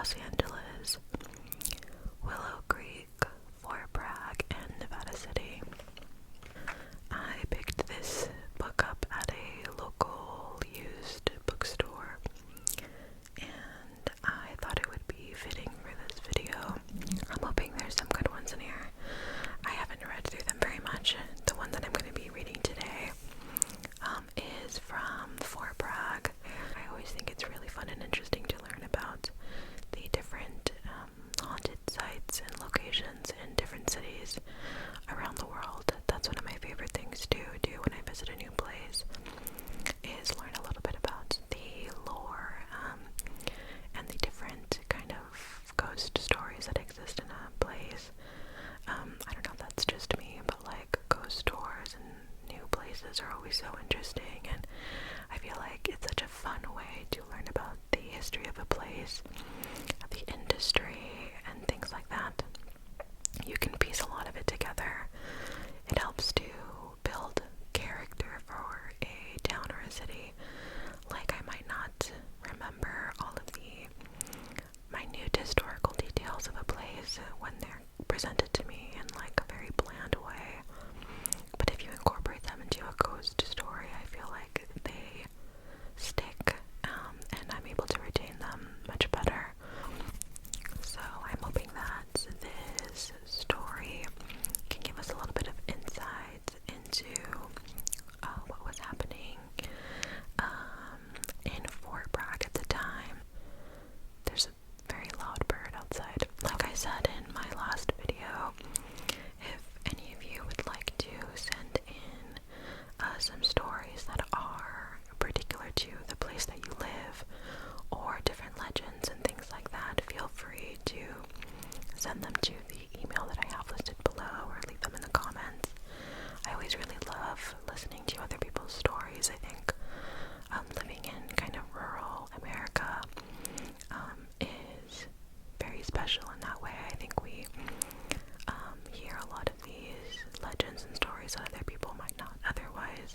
Los Angeles, Willow Creek, Fort Bragg, and Nevada City. I picked this book up at a local used bookstore, and I thought it would be fitting for this video. I'm hoping there's some good ones in here. I haven't read through them very much. The one that I'm going to be reading today is from Fort Bragg. I always think it's really fun and interesting to learn about the different haunted sites and locations in different cities around the world. That's one of my favorite things to do when I visit a new place, is learn a little bit about the lore and the different kind of ghost stories that exist in a place. I don't know if that's just me, but like ghost stores and new places are always so interesting, and I feel like it's such a fun way to learn about the history of a place, the industry, and things like that. You can piece a lot of it together. It helps to build character for a town or a city. Like, I might not remember all of the minute historical details of a place when they're presented to me in like a very bland way, but if you incorporate them into a ghost story, I feel like they stick, and I'm able to retain them much better. So I'm hoping that this story can give us a little bit of insight into what was happening in Fort Bragg at the time. There's a very loud bird outside. Like I said in my last video, if any of you would like to send in some stories that are particular to the place that you live, or different legends and things like that, feel free to send them to the email that I have listed below, or leave them in the comments. I always really love listening to other people's stories. I think living in kind of rural America is very special in that way. I think we hear a lot of these legends and stories that other people might not otherwise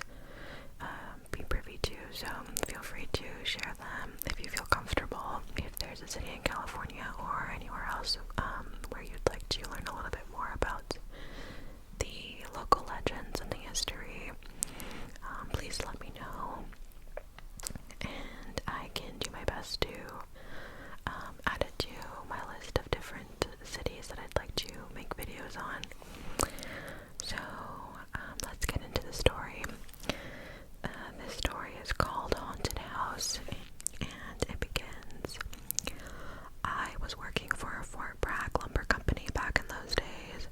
be privy to, so feel free to share them if you feel comfortable. If there's a city in California or anywhere else where you'd like to learn a little bit more about the local legends and the history, please let me know, and I can do my best to add it to my list of different cities that I'd like to make videos on. So let's get into the story. This story is called Haunted House, and it begins. I was working for a Fort Bragg lumber company back in those days.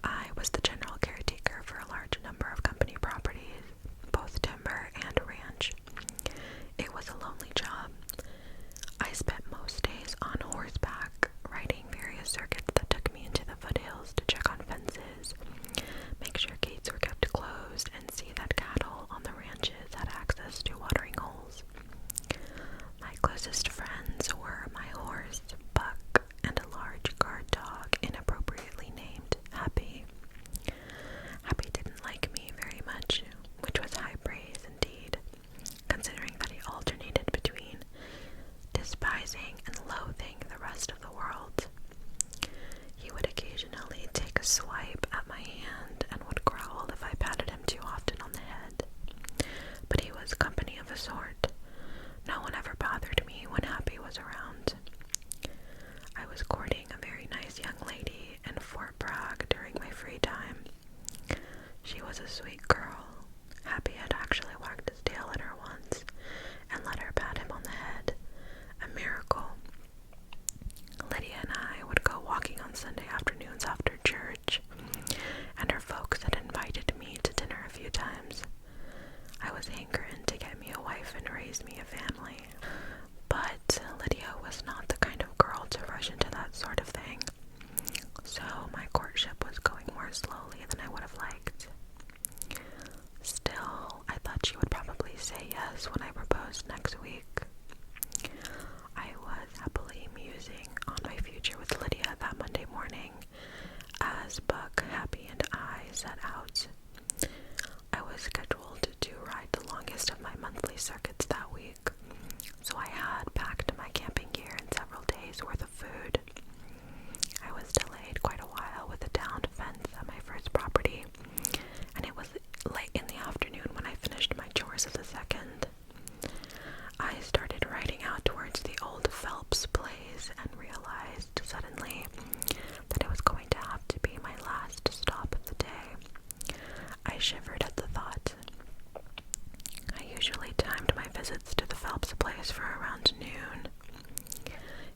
I was the general caretaker for a large number of company properties, both timber and ranch. It was a lonely job. I spent most days on horseback, riding various circuits that took me into the foothills to check on fences, make sure gates were kept closed, and see that cattle on the ranches had access to watering holes. My closest friends were my horse, Buck, and a large guard dog inappropriately named Happy. Happy didn't like me very much, which was high praise indeed, considering that he alternated between despising and loathing the rest of the world. He would occasionally take a swipe at my hand and would growl if I patted him too often on the head. But he was company of a sort. No one ever bothered me when Happy was around. I was courting a very nice young lady in Fort Bragg during my free time. She was a sweet girl. Happy had actually wagged his tail at her once and let her pat him on the head. A miracle. Lydia and I would go walking on Sunday afternoons after church, and her folks had invited me to dinner a few times. I was hankering to get me a wife and raise me a family, but Lydia was not the kind of girl to rush into that sort of thing, so my courtship was going more slowly than I would have liked. Still, I thought she would probably say yes when I proposed next week. I was happily musing on my future with Lydia that Monday morning as Buck, Happy, and I set out. I was scheduled to ride the longest of my monthly circuits that week, so I had packed my camping gear in several days days' worth of food. I was delayed quite a while with a downed fence at my first property, and it was late in the afternoon when I finished my chores at the second. I started riding out towards the old Phelps place and realized suddenly that it was going to have to be my last stop of the day. I shivered at the thought. I usually timed my visits to the Phelps place for around noon.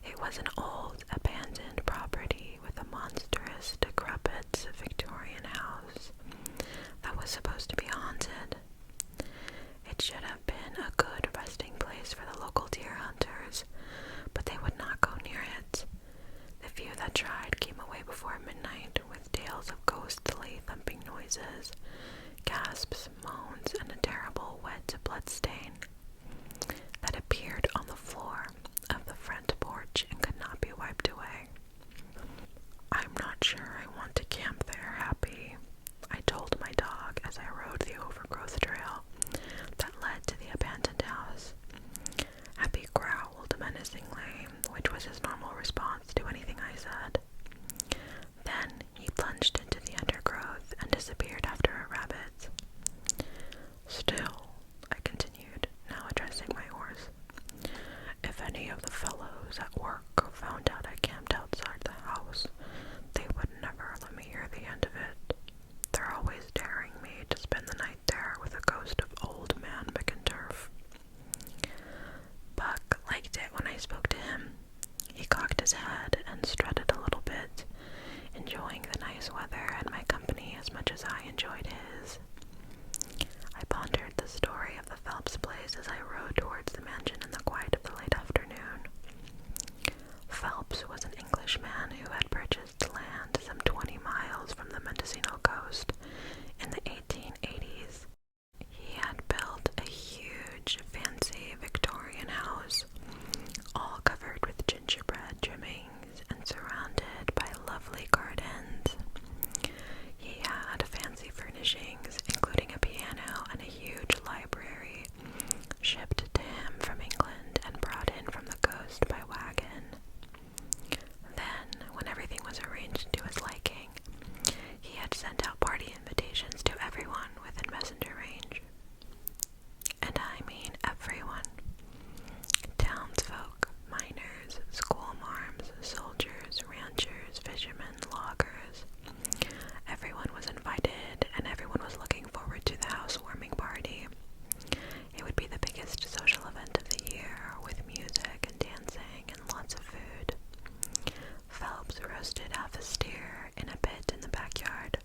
It was an old, abandoned property with a monstrous, decrepit Victorian house that was supposed to be haunted. It should have been a good resting place for the local deer hunters, but they would not go near it. The few that tried came away before midnight with tales of ghostly thumping noises, gasps, moans, and a terrible wet blood stain that appeared on the floor of the front porch and could not be wiped away. "I'm not sure I want to camp there, Happy," I told my dog as I rode the overgrowth trail that led to the abandoned house. Happy growled menacingly, which was his normal response to anything I said. Then he plunged into the undergrowth and disappeared after a rabbit. "Still," I continued, now addressing my horse, "if any of the fellows at work found out I camped outside the house, they would never let me hear the end of it. They're always daring me to spend the night there with the ghost of old man McInturf." Buck liked it when I spoke to him. He cocked his head and strutted a little bit, enjoying the nice weather and my company as much as I enjoyed his. I pondered the story of the Phelps place as I rode towards the mansion in the quiet of the late afternoon. Phelps was an Englishman who had purchased land some 20 miles from the Mendocino coast in the 1880s. He had built a huge, fancy Victorian house, all covered with gingerbread trimmings and surrounded by lovely gardens. He had fancy furnishings, including a piano and a huge library, shipped to him from England and brought in from the coast by wagon. Then, when everything was arranged to his liking, he had sent out party invitations to everyone within messenger range. And I mean everyone. Townsfolk, miners, school marms, soldiers, ranchers, fishermen, loggers. Everyone was invited, and everyone was looking forward to the housewarming party. It would be the biggest social event of the year, with music and dancing and lots of food. Phelps roasted half a steer in a pit in the backyard.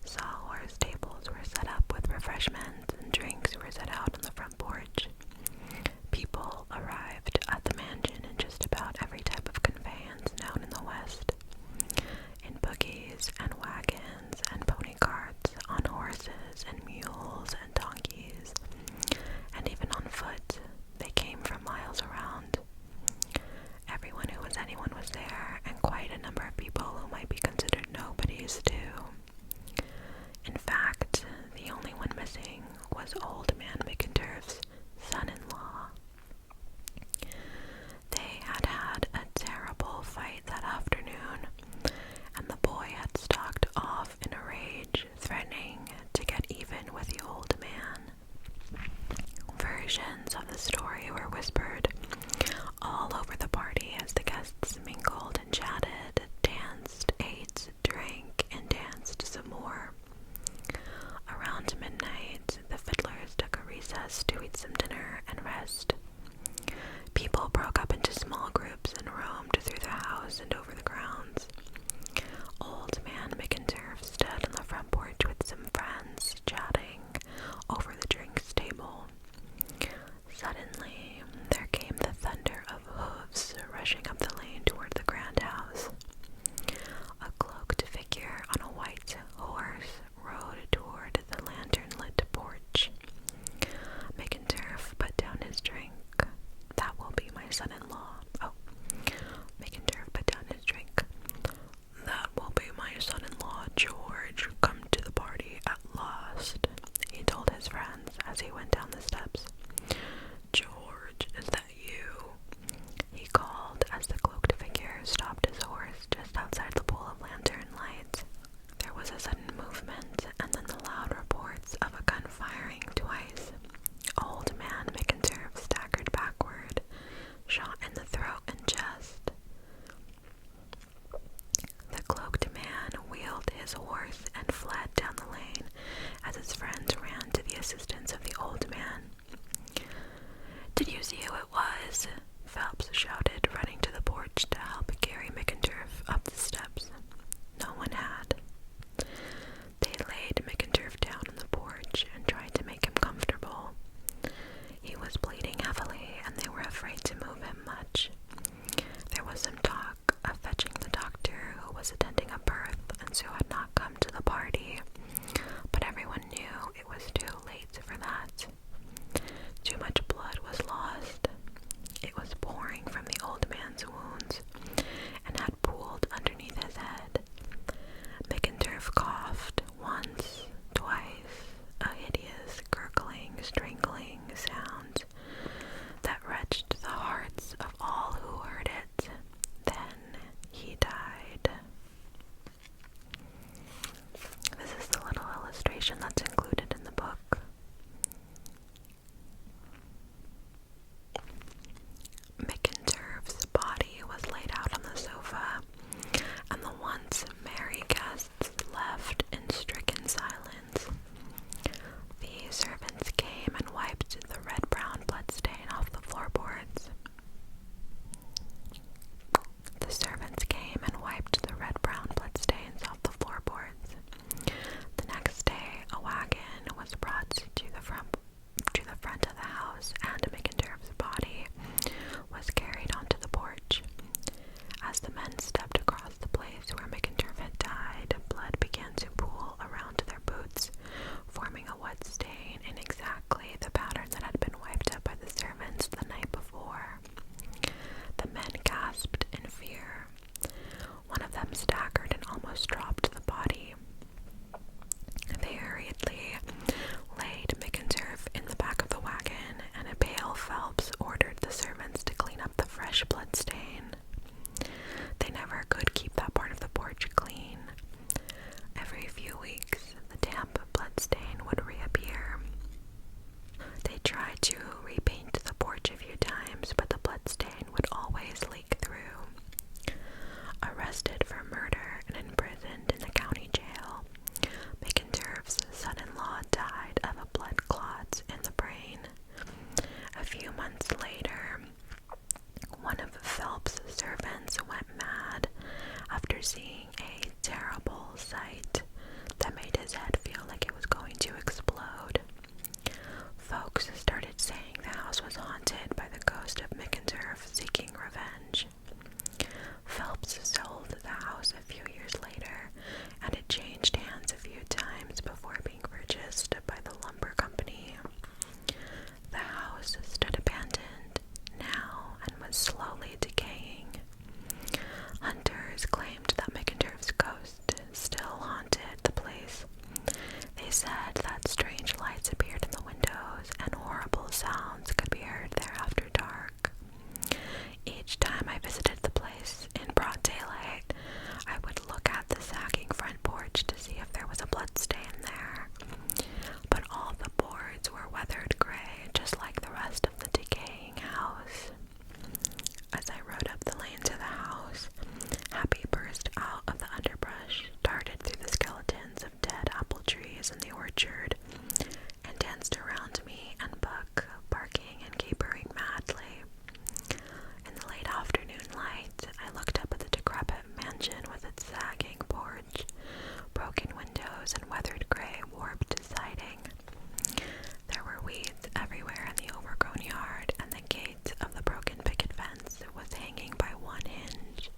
Sawhorse tables were set up with refreshments, and drinks were set out on the front porch. People arrived at the mansion in just about every type of conveyance known in the West. In buggies and wagons and pony carts, on horses and mules and donkeys, and even on foot. They came from miles around. Everyone who was anyone was there, and quite a number of people who might be considered nobodies too. In fact, the only one missing was old man McInturf's son-in-law. They had had a terrible fight that afternoon, and the boy had stalked off in a rage, threatening to get even with the old man. Versions of the story were whispered all over the party as the guests mingled and chatted, danced, ate, drank, and danced some more. Around midnight, the fiddlers took a recess to eat some was attending a birth and so had not come to the party, but everyone knew it was too late for that. Too much blood was lost. It was pouring from the old man's wounds and had pooled underneath his head. McInturf coughed once, twice, a hideous gurgling, strangling sound that wrenched the hearts of all who heard it. Then he died. This is the little illustration that's included in the book. McInturf's body was laid out on the sofa, and the once merry guests left in stricken silence. The servants came and wiped the red-brown bloodstain off the floorboards. The servants came and wiped the red-brown bloodstains off the floorboards. The next day, a wagon was brought to the front of the house, and McInturf's body was carried onto the porch. As the men stepped across the place where McInturf had died, blood began to pool around their boots, forming a wet stain in exactly the pattern that had been wiped up by the servants the night before. The men gasped in fear. One of them staggered and almost dropped the body. They hurriedly laid McInturf in the back of the wagon, and a pale Phelps ordered the servants to clean up the fresh blood stain. They never could keep that part of the porch clean. Every few weeks, the damp blood stain would reappear. They tried to repaint the porch a few times, but the blood stain would always leak through. Arrested for murder and imprisoned in the county jail, McInturf's son-in-law died of a blood clot in the brain. A few months later, one of Phelps' servants went mad after seeing a terrible sight that made his head feel like it was going to explode. Folks started saying the house was haunted by the ghost of McInturf seeking revenge. Phelps sold the house a few years later, and it changed hands a few times before being purchased by the lumber company. The house stood abandoned now and was slowly decaying. Hunters claimed that McInturf's ghost still haunted the place. They said that strange lights appeared in the windows and horrible sounds could be heard there after dark. Each time I visited the place in broad daylight, I would look at the sagging front porch to see if there was a blood stain there. But all the boards were weathered gray, just like the rest of the decaying house. As I rode up the lane to the house, Happy burst out of the underbrush, darted through the skeletons of dead apple trees in the orchard, and danced around me and Buck, barking and capering madly. In the late afternoon light, I looked up at the decrepit mansion with its sagging porch, broken windows, and weathered gray, warped siding. There were weeds everywhere in the overgrown yard, and the gate of the broken picket fence was hanging by one hinge.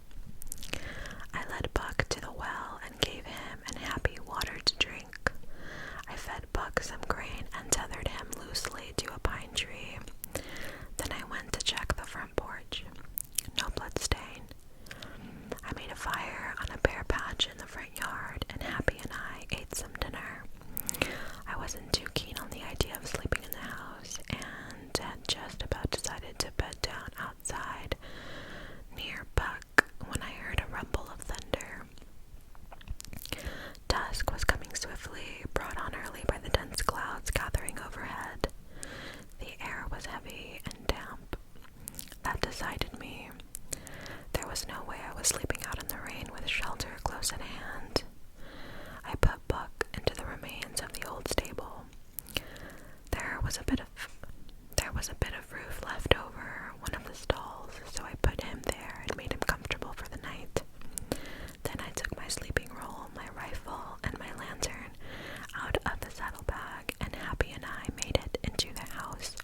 I led Buck to the well and gave him and Happy water to drink. I fed Buck some grain and tethered him loosely to a pine tree. Then I went to check the front porch. No blood stain. I made a fire on a bare patch in the front yard, and Happy and I ate some dinner. I wasn't too keen on the idea of sleeping in the house, and had just about decided to bed down outside near Buck when I heard a rumble of thunder. Dusk was coming swiftly, brought on early by the dense clouds gathering overhead. The air was heavy and damp. That decided me. There was no way I was sleeping out in the rain with shelter close at hand. I put Buck into the remains of the old stable. There was a bit of roof left over one of the stalls, so I put him there and made him comfortable for the night. Then I took my sleeping roll, my rifle, and my lantern out of the saddlebag, and Happy and I made it into the house,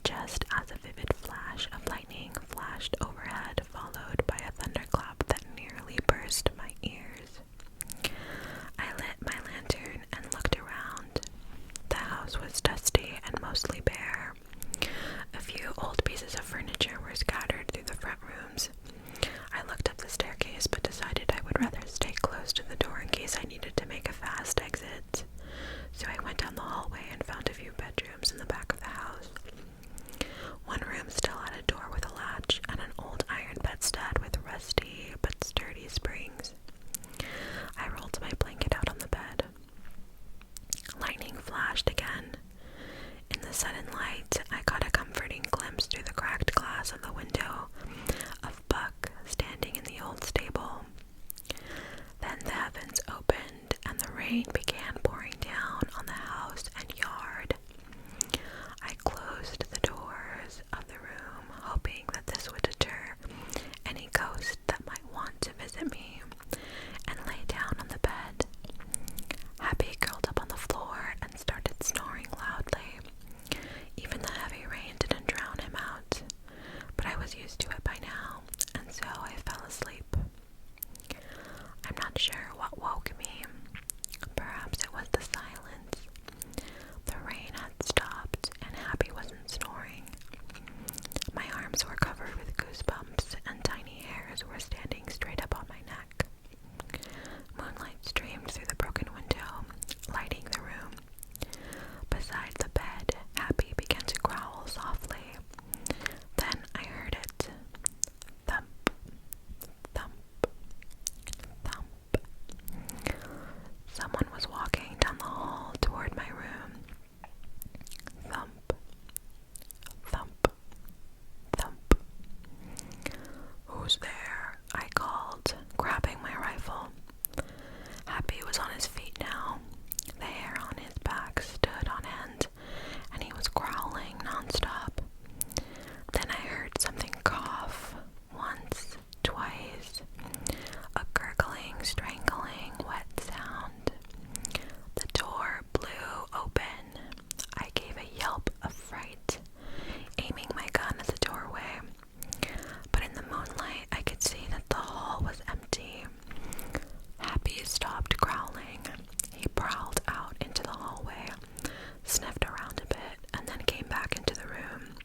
just as a vivid flash of lightning flashed overhead, followed by a thunderclap that nearly burst my rain began pouring down on the house and yard. I closed the doors of the room, hoping that this would deter any ghost that might want to visit me, and lay down on the bed. Happy curled up on the floor and started snoring loudly. Even the heavy rain didn't drown him out, but I was used to it by now, and so I fell asleep. I'm not sure what woke me. Perhaps it was the silence. The rain had stopped, and Happy wasn't snoring. My arms were covered with goosebumps, and tiny hairs were standing straight up on my neck. Moonlight streamed through the broken window, lighting the room. Beside the bed, Happy began to growl softly. Then I heard it. Thump, thump, thump. Someone was walking down the hall toward my room. Thump, thump, thump. Who's there? I called, grabbing my rifle. Happy was on his feet now. The hair on his back stood on end, and he was growling nonstop. Then I heard something cough, once, twice, a gurgling, strangling, wet sound. The door blew open. I gave a yelp of fright, aiming my gun at the doorway. But in the moonlight, I could see that the hall was empty. Happy stopped growling. He prowled out into the hallway, sniffed around a bit, and then came back into the room.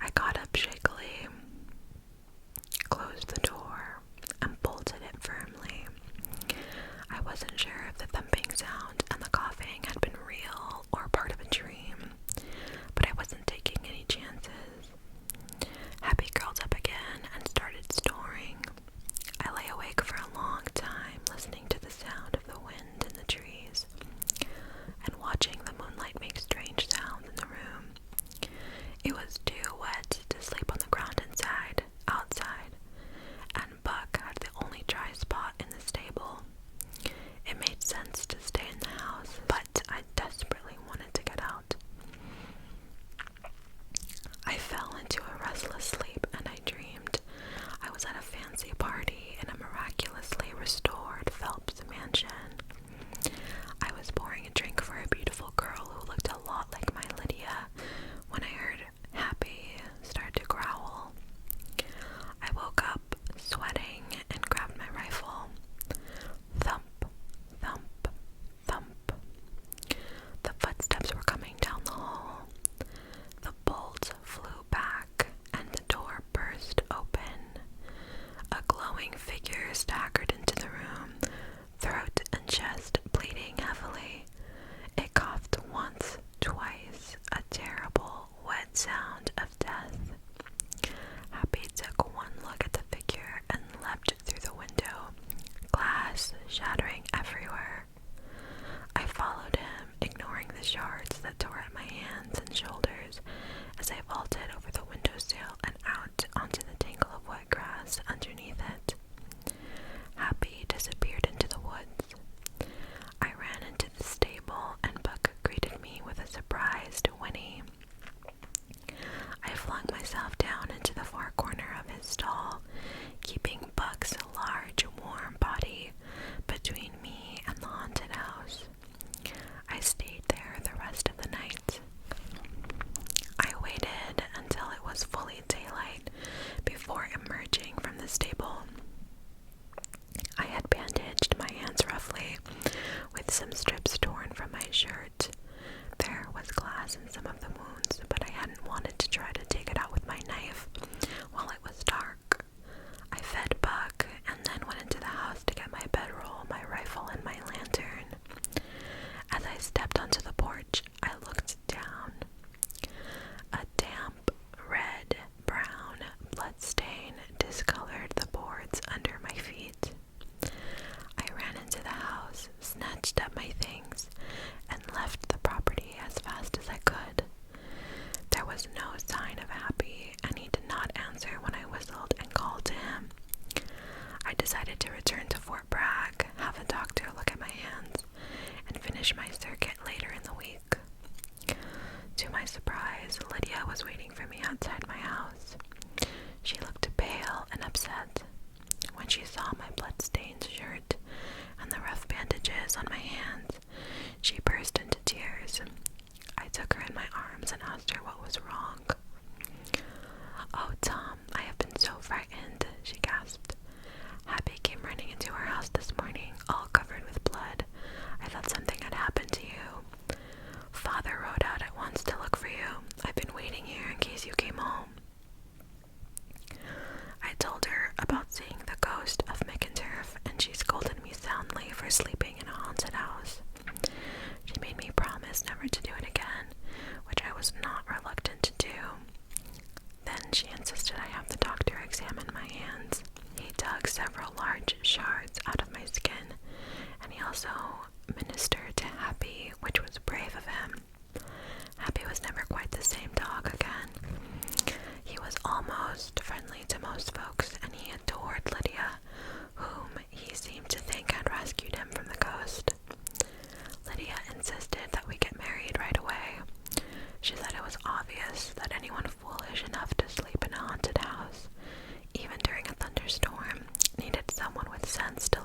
I got up shakily, closed the door, and bolted it firmly. I wasn't sure if the thumping sound and the coughing had been real or part of a dream, but I wasn't taking any chances. Happy curled up again and started snoring. I lay awake for a long time, listening to the sound of the wind in the trees and watching the moonlight make strange sounds in the room. It was too wet to sleep on the ground outside, and Buck had the only dry spot in the stable. It made sense to stay in the house, but I desperately wanted to get out. I fell into a restless sleep, and I dreamed I was at a fancy party in a miraculously restored Phelps mansion. I was pouring a drink for a beautiful girl who looked a lot like my Lydia when I heard Happy start to growl. I woke up, sweating, and grabbed my rifle. Thump, thump, thump. The footsteps were coming down the hall. The bolt flew back, and the door burst open. A glowing figure staggered into the room, throat and chest bleeding heavily. It coughed once, twice, a terrible, wet sound of death. Happy took one look at the figure and leapt through the window, glass shattering everywhere. I followed him, ignoring the shards that tore at my hands and shoulders as I vaulted over the windowsill and out onto the tangle of wet grass underneath it. several large shards out of my skin, and he also ministered to Happy, which was brave of him. Happy was never quite the same dog again. He was almost friendly to most folks, and he adored Lydia, whom he seemed to think had rescued him from the coast. Lydia insisted that we get married right away. She said it was obvious that anyone foolish enough to sleep in a haunted house, even during a thunderstorm, needed someone with sense to